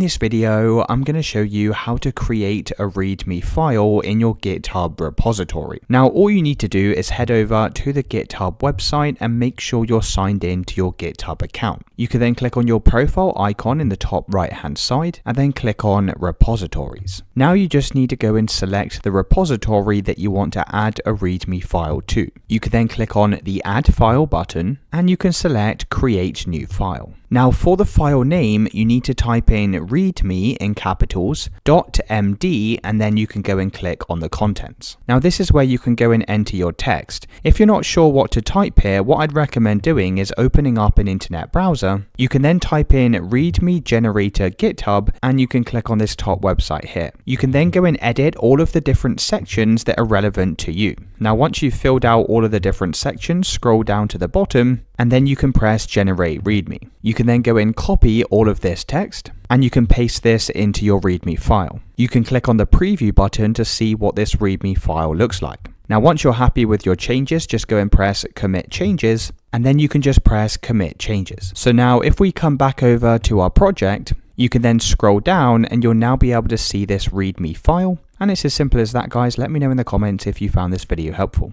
this video, I'm going to show you how to create a README file in your GitHub repository. Now, all you need to do is head over to the GitHub website and make sure you're signed in to your GitHub account. You can then click on your profile icon in the top right hand side and then click on repositories. Now you just need to go and select the repository that you want to add a README file to. You can then click on the add file button and you can select create new file. Now for the file name, you need to type in readme in capitals, .md, and then you can go and click on the contents. Now this is where you can go and enter your text. If you're not sure what to type here, what I'd recommend doing is opening up an internet browser. You can then type in readme generator GitHub and you can click on this top website here. You can then go and edit all of the different sections that are relevant to you. Now once you've filled out all of the different sections, scroll down to the bottom and then you can press generate readme. You can then go and copy all of this text and you can paste this into your README file. You can click on the preview button to see what this README file looks like. Now once you're happy with your changes, just go and press commit changes and then you can just press commit changes. So now if we come back over to our project, you can then scroll down and you'll now be able to see this README file. And it's as simple as that, guys. Let me know in the comments if you found this video helpful.